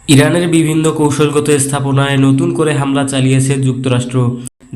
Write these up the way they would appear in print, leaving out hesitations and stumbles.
ইরানের বিভিন্ন কৌশলগত স্থাপনায় নতুন করে হামলা চালিয়েছে যুক্তরাষ্ট্র।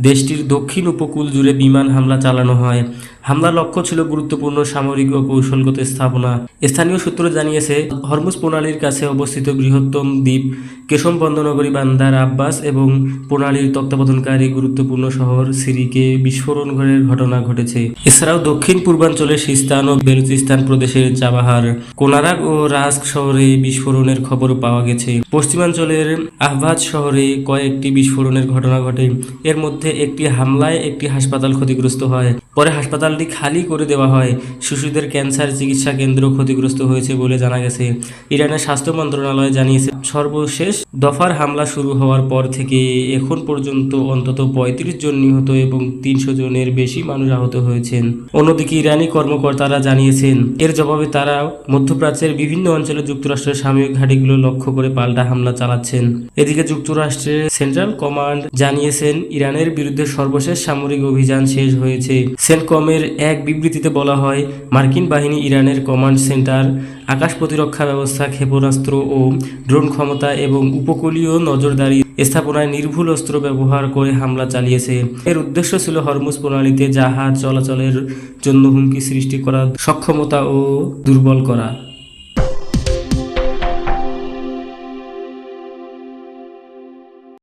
দেশটির দক্ষিণ উপকূল জুড়ে বিমান হামলা চালানো হয়। হামলার লক্ষ্য ছিল গুরুত্বপূর্ণ সামরিক ও কৌশলগত স্থাপনা। স্থানীয় সূত্র জানিয়েছে, হরমুজ প্রণালীর কাছে অবস্থিত বৃহত্তম দ্বীপ কেশম বন্দরনগরী বান্দার আব্বাস এবং প্রণালীর তত্ত্বাবধানকারী গুরুত্বপূর্ণ শহর সিরিকে বিস্ফোরণের ঘটনা ঘটেছে। এছাড়াও দক্ষিণ পূর্বাঞ্চলের সিস্তান ও বেলুচিস্তান প্রদেশের চাবাহার, কোনারাক ও রাস্ক শহরে বিস্ফোরণের খবর পাওয়া গেছে। পশ্চিমাঞ্চলের আহবাজ শহরে কয়েকটি বিস্ফোরণের ঘটনা ঘটে। এর মধ্যে একটি হামলায় একটি হাসপাতাল ক্ষতিগ্রস্ত হয়। পরে হাসপাতালটি খালি করে দেওয়া হয়। শিশুদের ক্যান্সার চিকিৎসা কেন্দ্র ক্ষতিগ্রস্ত হয়েছে বলে জানা গেছে। ইরানের স্বাস্থ্য মন্ত্রণালয় জানিয়েছে, সর্বশেষ দফার হামলা শুরু হওয়ার পর থেকে এখন পর্যন্ত অন্তত ৩৫ জন নিহত এবং ৩০০ জনের বেশি মানুষ আহত হয়েছেন। অন্যদিকে ইরানি কর্মকর্তারা জানিয়েছেন, এর জবাবে তারা মধ্যপ্রাচ্যের বিভিন্ন অঞ্চলে যুক্তরাষ্ট্রের সামরিক ঘাঁটিগুলো লক্ষ্য করে পাল্টা হামলা চালাচ্ছেন। এদিকে যুক্তরাষ্ট্রের সেন্ট্রাল কমান্ড জানিয়েছেন, ইরানের বিরুদ্ধে সর্বশেষ সামরিক অভিযান শেষ হয়েছে। সেন্টকমের এক বিবৃতিতে বলা হয়, মার্কিন বাহিনী ইরানের কমান্ড সেন্টার, আকাশ প্রতিরক্ষা ব্যবস্থা, ক্ষেপণাস্ত্র ও ড্রোন ক্ষমতা এবং উপকূলীয় নজরদারি স্থাপনায় নির্ভুল অস্ত্র ব্যবহার করে হামলা চালিয়েছে। এর উদ্দেশ্য ছিল হরমুজ প্রণালীতে জাহাজ চলাচলের জন্য হুমকি সৃষ্টি করা সক্ষমতা ও দুর্বল করা।